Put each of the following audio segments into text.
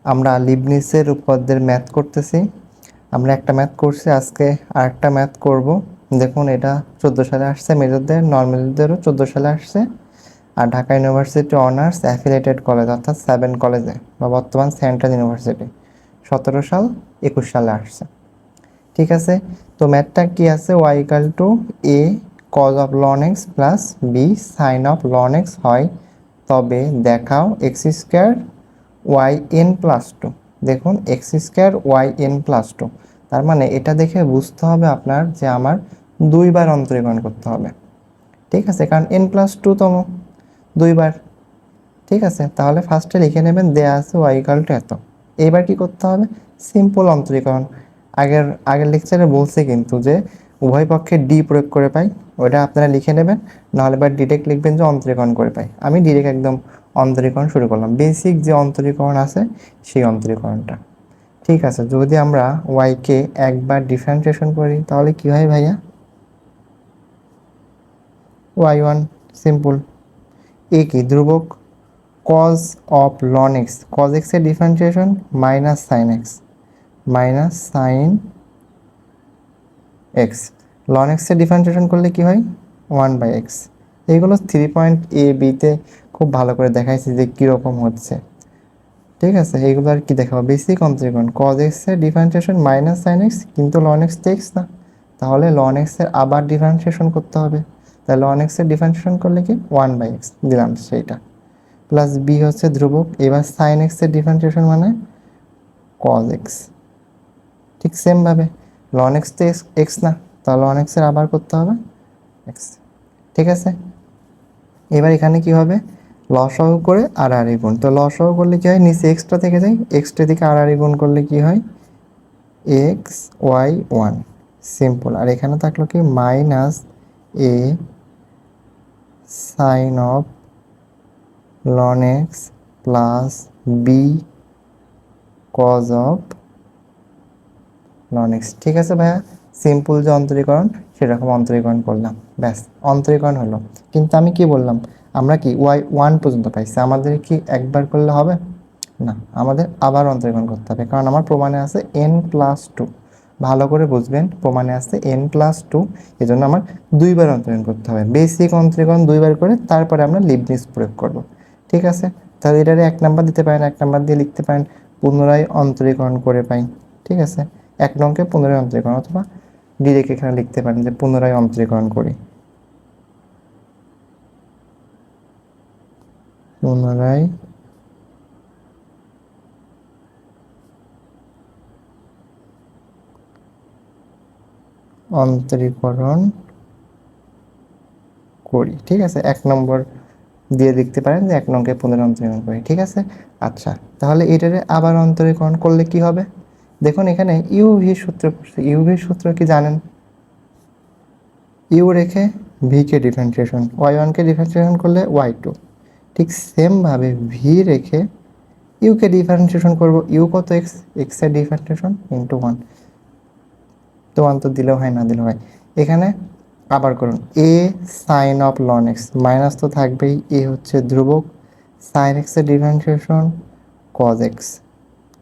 আমরা লিবনিজের উপপাদ্যের ম্যাথ করতেছি। আমরা একটা ম্যাথ করছি, আজকে আরেকটা ম্যাথ করব। দেখুন এটা 14 সালে আসছে, মেজরদের নর্মালদেরও 14 সালে আসছে। আর Dhaka university honours affiliated college অর্থাৎ 7 কলেজে বা বর্তমান সেন্ট্রাল ইউনিভার্সিটি 17 সাল 21 সালে আসছে। ঠিক আছে, তো ম্যাথটা কি আছে? Y equal to a cos of ln x plus b sign of ln x হয়, তবে দেখাও x square y n plus two. দেখুন x square y n plus two, তার মানে এটা দেখে বুঝতে হবে আপনার যে আমার দুইবার অন্তরীকরণ করতে হবে। ঠিক আছে, কারণ এন প্লাস টু তম দুইবার। ঠিক আছে, তাহলে ফার্স্টে লিখে নেবেন দেয়া আছে ওয়াই ইকাল টু এত। এইবার কি করতে হবে? সিম্পল অন্তরীকরণ। আগের আগের লেকচারে বলছে কিন্তু যে উভয় পক্ষে ডি প্রয়োগ করে পাই, ওইটা আপনারা লিখে নেবেন। নাহলে বা ডিরেক্ট লিখবেন যে অন্তরীকরণ করে পাই। আমি ডিরেক্ট একদম অন্তরীকরণ শুরু করলাম, বেসিক যে অন্তরীকরণ আছে সেই অন্তরীকরণটা। ঠিক আছে, যদি আমরা ওয়াইকে একবার ডিফারেন্সিয়েশন করি তাহলে কি হয় ভাইয়া? Y one, simple. এ কি? ধ্রুবক। Cos of ln x, cos এক্সের differentiation minus sine x, minus sine x. Ln এক্সের ডিফারেন্সিয়েশন করলে কি হয়? 1/x। এইগুলো 3.a-b-তে খুব ভালো করে দেখাইছি যে কীরকম হচ্ছে। ঠিক আছে, এইগুলো আর কি দেখাবো, বেসিক অন্তরীকরণ। কজ এক্সের ডিফারেন্সিয়েশন মাইনাস সাইন এক্স, কিন্তু লন এক্স তো এক্স না, তাহলে লন এক্সের আবার ডিফারেন্সিয়েশন করতে হবে। তাহলে লন এক্সের ডিফারেন্সিয়েশন করলে কি? 1/x দিলাম সেইটা, প্লাস বি হচ্ছে ধ্রুবক। এবার সাইন এক্সের ডিফারেন্সিয়েশন মানে কজ এক্স। ঠিক সেমভাবে লন এক্স তো এক্স না, তাহলে লন এক্সের আবার করতে হবে এক্স। ঠিক আছে, এবার এখানে কি হবে? লসাগু করে আর আর গুণ। তো লসাগু করলে কি হয়? নিচে এক্সট্রা থেকে যায়, এক্সট্রা থেকে আর গুণ করলে কি হয়? X y one, simple. আর এখানে থাকলো কি? Minus a sine of ln x plus b cos of ln x. ঠিক আছে ভাইয়া, সিম্পল যে অন্তরীকরণ সেরকম অন্তরীকরণ করলাম, ব্যাস অন্তরীকরণ হলো। কিন্তু আমি কি বললাম? আমরা কি ওয়াই ওয়ান পর্যন্ত পাইছি, আমাদের কি একবার করলে হবে না, আমাদের আবার অন্তরীকরণ করতে হবে, কারণ আমার প্রমাণে আছে এন প্লাস টু। ভালো করে বুঝবেন, প্রমাণে আছে এন প্লাস টু, এই জন্য আমার দুইবার অন্তরীকরণ করতে হবে। বেসিক অন্তরীকরণ দুইবার করে তারপরে আমরা লিবনিজ প্রয়োগ করব। ঠিক আছে, তাহলে এটারে 1 নাম্বার দিতে পারেন, 1 নাম্বার দিয়ে লিখতে পারেন পুনরায় অন্তরীকরণ করে পাই। ঠিক আছে, 1 নংকে পুনরায় অন্তরীকরণ, অথবা ডিরেক্ট এখানে লিখতে পারেন যে পুনরায় অন্তরীকরণ করি, পুনরায় অন্তরীকরণ করি। ঠিক আছে, 1 নম্বর দিয়ে লিখতে পারেন যে 1 নংকে পুনরায় অন্তরীকরণ করি। ঠিক আছে, আচ্ছা তাহলে এটারে আবার অন্তরীকরণ করলে কি হবে? দেখুন এখানে ইউভি সূত্র পড়ছে, ইউভি সূত্র কি জানেন? ইউ রেখে ভিকে ডিফারেন্সিয়েশন, ওয়াই ওয়ানকে ডিফারেন্সিয়েশন করলে ওয়াই টু। ঠিক সেমভাবে ভি রেখে ইউকে ডিফারেন্সিয়েশন করব। ইউ কত? এক্স, এক্সের ডিফারেন্সিয়েশন ইন্টু ওয়ান। তো ওয়ান তো দিলেও হয়, না দিলেও হয়। এখানে আবার করুন, a sine of ln x, minus তো থাকবেই, এ হচ্ছে ধ্রুবক, সাইন এক্সের ডিফারেন্সিয়েশন কজ এক্স।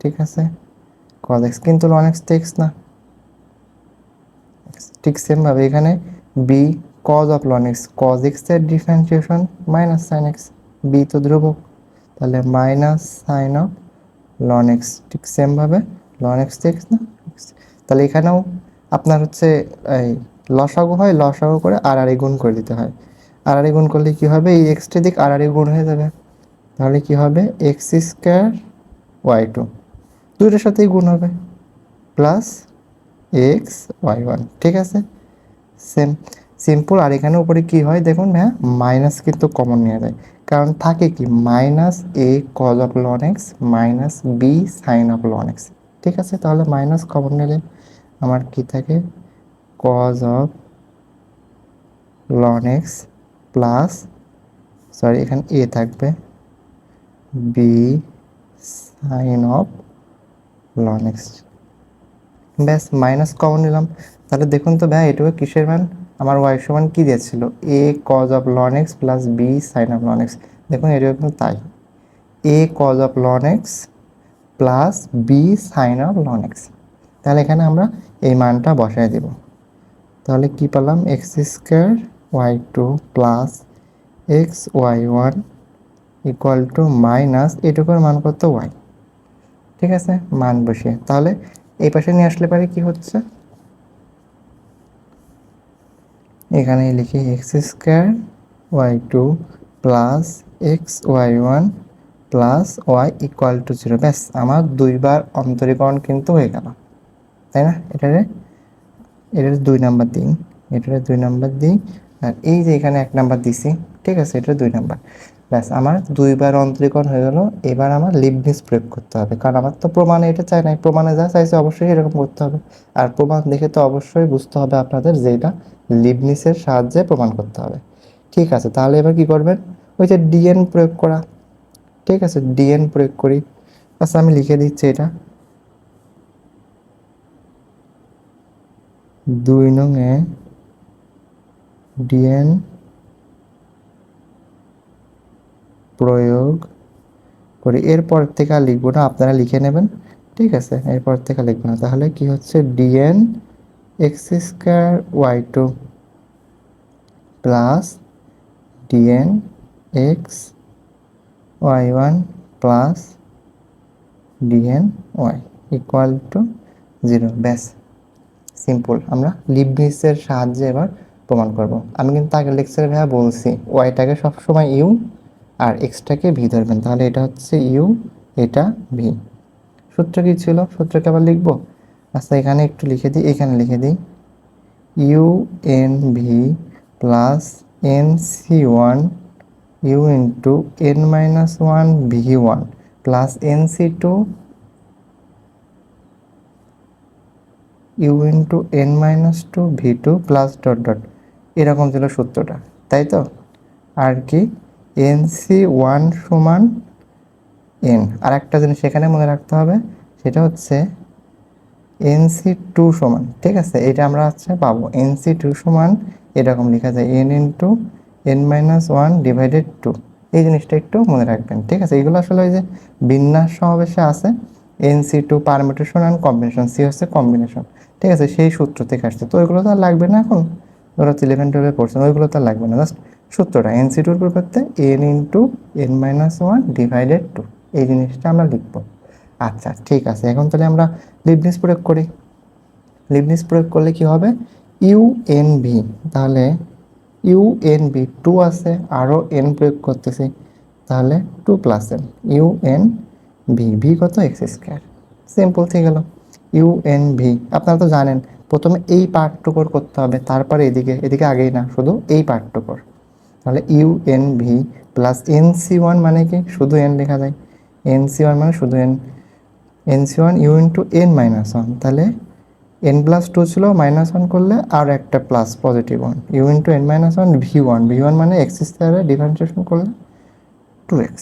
ঠিক আছে, কজ এক্স, কিন্তু লন এক্স তো এক্স না। ঠিক সেমভাবে এখানে b cos of ln x, cos এক্সের differentiation minus sine x, b তো ধ্রুবক, তাহলে minus sine of ln x. ঠিক সেমভাবে লন এক্স তো এক্স না, তাহলে এখানেও আপনার হচ্ছে এই লসাগু হয়, লসাগু করে আর আর গুণ করে দিতে হয়। আর আর গুণ করলে কি হবে? এই এক্সটা দিক আর আর গুণ হয়ে যাবে, তাহলে কি হবে? এক্স স্কোয়ার ওয়াই টু, দুইটার সাথেই গুণ হবে, প্লাস এক্স ওয়াই ওয়ান। ঠিক আছে, সেম সিম্পল। আর এখানে উপরে কি হয় দেখুন, হ্যাঁ মাইনাস কিন্তু কমন নিয়ে যায়, কারণ থাকে কি? Minus a cos of ln x minus b sign of ln x. ঠিক আছে, তাহলে মাইনাস কমন নিলে আমার কি থাকে? Cos of ln x plus, sorry এখানে এ থাকবে, b sign of ln x. ব্যাস মাইনাস কমন নিলাম। তাহলে দেখুন তো ভাই এটুকু কিসের মান? আমার ওয়াই সমান কী দিয়েছিল? A cos of ln x plus b sign of ln x. দেখুন এটুকু কিন্তু তাই, a cos of ln x plus b sign of ln x. তাহলে এখানে আমরা এই মানটা বসায় দেব। তাহলে কি পেলাম, x square y two plus x y one equal to minus এটুকুর মান কত, ওয়াই। ঠিক আছে, মান বসিয়ে তাহলে এই পাশে নিয়ে আসলে পারে কি হচ্ছে, এখানে লিখি x square y two plus x y one plus y equal to zero. ব্যাস, আমার দুইবার অন্তরীকরণ কিন্তু হয়ে গেল, তাই না? এটারে 2 নাম্বার দিই, এটারে 2 নাম্বার দিই, আর এই যে এখানে 1 নাম্বার দিছি, ঠিক আছে, এটা 2 নাম্বার। ব্যাস, আমার দুইবার অন্তরীকরণ হয়ে গেল। এবার আমার লিবনিজ প্রয়োগ করতে হবে, কারণ আমার তো প্রমাণে এটা চাই নাই, প্রমাণে যা চাইছে অবশ্যই এরকম করতে হবে। আর প্রমাণ দেখে তো অবশ্যই বুঝতে হবে আপনাদের যে এটা লিবনিজের সাহায্যে প্রমাণ করতে হবে। ঠিক আছে, তাহলে এবার কি করবেন, ওই যে ডিএন প্রয়োগ করা, ঠিক আছে, ডিএন প্রয়োগ করি। আচ্ছা, আমি লিখে দিচ্ছি এটা 2 নং-এ ডিএন প্রয়োগ করি। এরপর থেকে আর লিখবো না, আপনারা লিখে নেবেন, ঠিক আছে, এরপর থেকে লিখবো না। তাহলে কি হচ্ছে, DN x square y two plus DN x y one plus DN y equal to zero. ব্যাস, সিম্পল। আমরা লিবনিজের সাহায্যে এবার প্রমাণ করব। আমি কিন্তু আগের লেকচারে ভাইয়া বলছি ওয়াইটাকে সবসময় ইউ আর এক্সটাকে ভি ধরবেন। তাহলে এটা হচ্ছে ইউ, এটা ভি। সূত্র কি ছিল, সূত্রকে আবার লিখবো। আচ্ছা, এখানে একটু লিখে দিই, এখানে লিখে দিই u n v plus n c one u into n minus one v one plus n c two u into n minus two v two plus dot dot, এরকম ছিল সূত্রটা, তাই তো? আর কি, এন সি ওয়ান সমান n. আর একটা জিনিস এখানে মনে রাখতে হবে, সেটা হচ্ছে এন সি টু সমান, ঠিক আছে, এটা আমরা হচ্ছে পাবো এন সি টু সমান এরকম লেখা যায় n into n minus one divided two. এই জিনিসটা একটু মনে রাখবেন, ঠিক আছে? এগুলো আসলে ওই যে বিন্যাস সমাবেশে আছে, n c two permutation and combination, c হচ্ছে কম্বিনেশন, ঠিক আছে, সেই সূত্র থেকে আসছে। তো ওইগুলো তো আর লাগবে না, এখন ওরা 11-12 পড়ছেন, ওইগুলো তো আর লাগবে না, জাস্ট সূত্রটা এন সি টুর পরিবর্তে n into n minus one divided two, এই জিনিসটা আমরা লিখবো। আচ্ছা, ঠিক আছে, এখন তাহলে আমরা লিবনিজ প্রয়োগ করি। লিবনিজ প্রয়োগ করলে কি হবে, ইউ এন ভি, তাহলে ইউ এন ভি টু আছে, আরও এন প্রয়োগ করতেছি, তাহলে two plus n u n v, v কত, এক্স স্কোয়ার। সিম্পল থেকে গেল ইউ এন ভি। আপনারা তো জানেন প্রথমে এই পার্টটুকুর করতে হবে, তারপরে এদিকে, এদিকে আগেই না, শুধু এই পার্টটুকুর। তাহলে u n v plus n c one মানে কি, শুধু এন লেখা যায়, এন সি ওয়ান মানে শুধু n, n c one u into n minus one, তাহলে এন প্লাস টু ছিল, মাইনাস ওয়ান করলে আর একটা plus positive one, u into n minus one v one, v one মানে এক্স স্কোয়ারে ডিফারেন্সিয়েশন করলে 2x,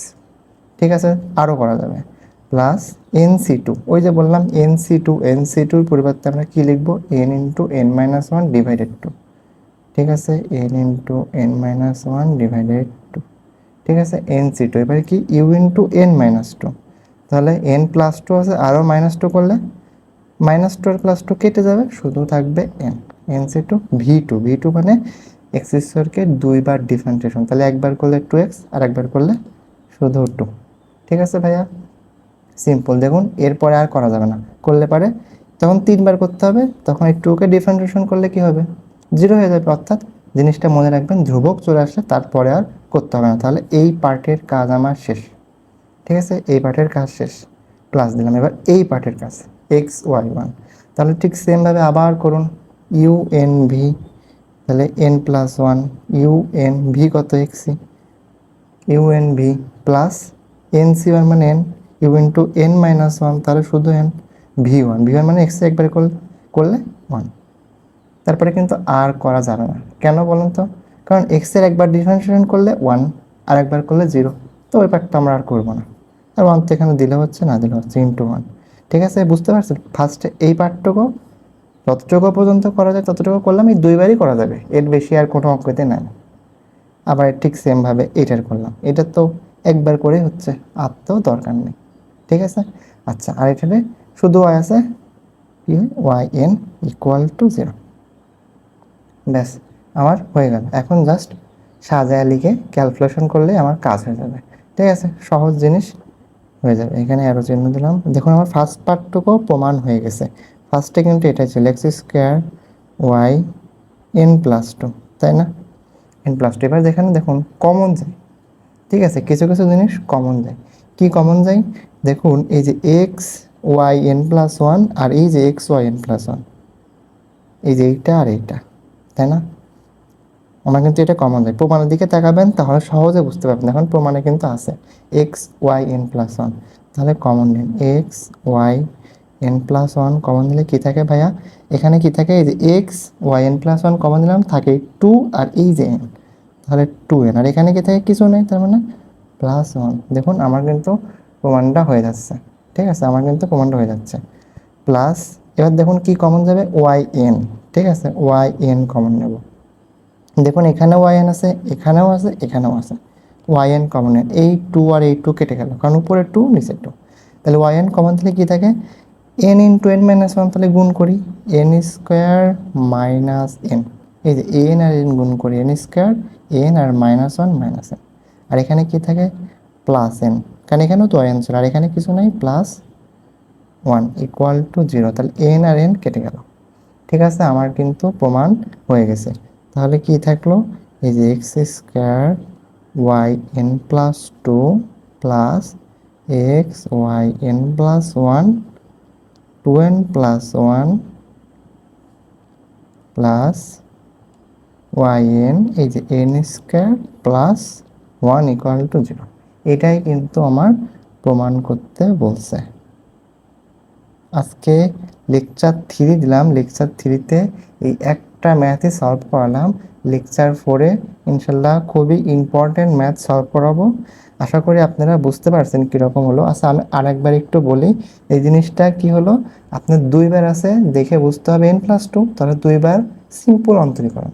ঠিক আছে, আরও করা যাবে, প্লাস এন সি টু, ওই যে বললাম n c two, n c টুর পরিবর্তে আমরা কী লিখবো, n into n minus one divided two, ঠিক আছে, n into n minus one divided two, ঠিক আছে, এন সি টু। এবারে কি, u into n minus two, তাহলে এন প্লাস টু আছে, আরও মাইনাস টু করলে মাইনাস টু আর প্লাস টু কেটে যাবে, শুধু থাকবে n, n c two v two, v two মানে এক্স স্কোয়ারকে দুইবার ডিফারেন্সিয়েশন, তাহলে একবার করলে 2x আর একবার করলে শুধু 2, ঠিক আছে ভাইয়া, সিম্পল। দেখুন এরপরে আর করা যাবে না, করলে পারে তখন 3বার করতে হবে, তখন এই 2কে ডিফারেন্সিয়েশন করলে কি হবে, 0 হয়ে যাবে। অর্থাৎ জিনিসটা মনে রাখবেন, ধ্রুবক চলে আসলে তারপরে আর করতে হবে না। তাহলে এই পার্টের কাজ আমার শেষ, ঠিক আছে, এই পার্টের কাজ শেষ, প্লাস দিলাম। এবার এই পার্টের কাজ এক্স ওয়াই ওয়ান, তাহলে ঠিক সেমভাবে আবার করুন, ইউ এন ভি, তাহলে n plus one u n v কত, এক্সি, u n v plus n c one মানে n, u into n minus one, তাহলে শুধু n v one, v one মানে এক্সে একবার করলে ওয়ান। তারপরে কিন্তু আর করা যাবে না, কেন বলুন তো, কারণ এক্সের একবার ডিফারেন্সিয়েশন করলে ওয়ান, আর একবার করলে 0, তো ওই পার্টটা আমরা আর করবো না। আর ওয়ান তো এখানে দিলে হচ্ছে, না দিলে হচ্ছে, ইন্টু ওয়ান, ঠিক আছে, বুঝতে পারছেন? ফার্স্টে এই পার্টটুকু যতটুকু পর্যন্ত করা যায় ততটুকু করলাম, এই দুইবারই করা যাবে, এর বেশি আর কোনো অঙ্কতে নাই। আবার ঠিক সেমভাবে এটার করলাম, এটা তো একবার করে হচ্ছে, আর তো দরকার নেই, ঠিক আছে। আচ্ছা, আর এখানে শুধু ওয়াই আছে, কি হয় ওয়াই এন ইকুয়াল টু 0। ব্যাস, আমার হয়ে গেল। এখন জাস্ট সাজায় লিখে ক্যালকুলেশন করলে আমার কাজ হয়ে যাবে। ঠিক আছে, সহজ জিনিস হয়ে যাবে। এখানে অ্যারো চিহ্ন দিলাম। দেখুন আমার ফার্স্ট পার্টটুকুও প্রমাণ হয়ে গেছে। ফার্স্টে কিন্তু এটাই ছিল x square y n plus two, তাই না? N plus two. এবার দেখেন, দেখুন কমন যায়। ঠিক আছে, কিছু কিছু জিনিস কমন যায়। কি কমন যায়? দেখুন এই যে x y n plus one আর এই যে x y n plus one, এই যে এইটা আর এইটা, তাই না? আমরা কিন্তু এটা কমন যায়। প্রমাণের দিকে তাকাবেন, তাহলে সহজে বুঝতে পারবেন। এখন প্রমাণে কিন্তু আছে x y n plus one, তাহলে কমন নিন x y n plus one. Common দিলে কী থাকে ভাইয়া? এখানে কি থাকে? এই যে x y n plus one common দিলাম, থাকে টু আর এই যে এন, তাহলে টু এন। আর এখানে কি থাকে? কিছু নেই, তার মানে প্লাস ওয়ান। দেখুন আমার কিন্তু প্রমাণটা হয়ে যাচ্ছে। ঠিক আছে, আমার কিন্তু প্রমাণটা হয়ে যাচ্ছে। প্লাস, এবার দেখুন কি কমন যাবে? Y n. ঠিক আছে, ওয়াই এন কমন নেব। দেখুন এখানেও ওয়াই এন আছে, এখানেও আছে, এখানেও আছে। ওয়াই এন কমন এন, এই টু আর এই টু কেটে গেল, কারণ উপরে টু নিচে টু। তাহলে ওয়াই এন কমন থেকে কী থাকে? N into n minus one. তাহলে গুণ করি এন স্কোয়ার মাইনাস এন। এই যে এন আর এন গুণ করি, এন স্কোয়ার এন আর মাইনাস ওয়ান মাইনাস এন। আর এখানে কি থাকে? প্লাস এন, কারণ এখানেও তো ওয়াই এন ছিল, আর এখানে কিছু নাই, plus one equal to zero. তাহলে এন আর এন কেটে গেল। ঠিক আছে, আমার কিন্তু প্রমাণ হয়ে গেছে। তাহলে কি থাকলো? এই যে x square y n plus two plus x y n plus one, two n plus one plus y n, এই যে n square plus one equal to zero. এটাই কিন্তু আমার প্রমাণ করতে বলছে। আজকে লেকচার 3 দিলাম। লেকচার 3তে এই একটা ম্যাথই সলভ করালাম। লেকচার 4-এ ইনশাল্লাহ খুবই ইম্পর্টেন্ট ম্যাথ সলভ করাবো। আশা করি আপনারা বুঝতে পারছেন কীরকম হলো। আচ্ছা, আমি আরেকবার একটু বলি এই জিনিসটা কি হলো। আপনার দুইবার আছে, দেখে বুঝতে হবে এন প্লাস টু, তাহলে দুইবার সিম্পল অন্তরীকরণ।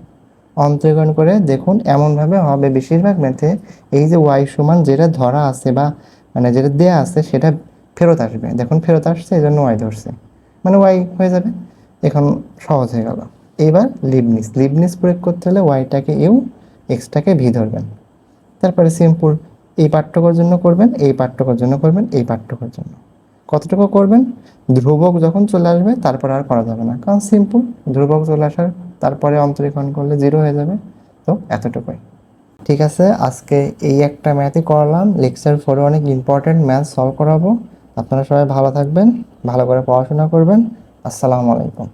অন্তরীকরণ করে দেখুন এমনভাবে হবে বেশিরভাগ ম্যাথে, এই যে ওয়াই সমান যেটা ধরা আছে বা মানে যেটা দেয়া আছে সেটা ফেরত আসবে। দেখুন ফেরত আসছে, এই জন্য ওয়াই ধরছে, মানে ওয়াই হয়ে যাবে। এখন সহজ হয়ে গেল। এবার লিবনিস, লিবনিস প্রয়োগ করতে হলে ওয়াইটাকে ইউ, এক্সটাকে ভি ধরবেন। তারপরে সিম্পল এই পার্থক্যের জন্য করবেন, এই পার্থক্যের জন্য করবেন, এই পার্থক্যের জন্য। কতটুকু করবেন? ধ্রুবক যখন চলে আসবে তারপর আর করা যাবে না, কারণ সিম্পল ধ্রুবক চলে আসার তারপরে অন্তরীকরণ করলে জিরো হয়ে যাবে। তো এতটুকুই। ঠিক আছে, আজকে এই একটা ম্যাথই করালাম। লেকচার 4-এ অনেক ইম্পর্ট্যান্ট ম্যাথ সলভ করাবো। আপনারা সবাই ভালো থাকবেন, ভালো করে পড়াশোনা করবেন। আসসালামু আলাইকুম।